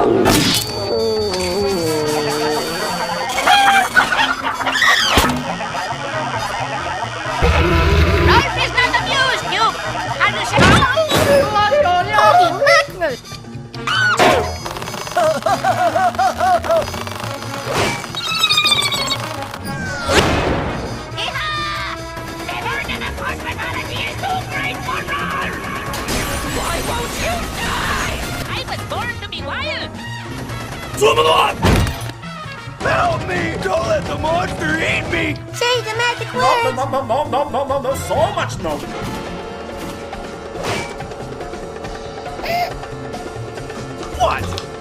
Life is not amused, you understand? Holy madness! Why won't you die? I was born to be wild. Help me! Don't let the monster eat me! Say the magic word. No, so much no. What?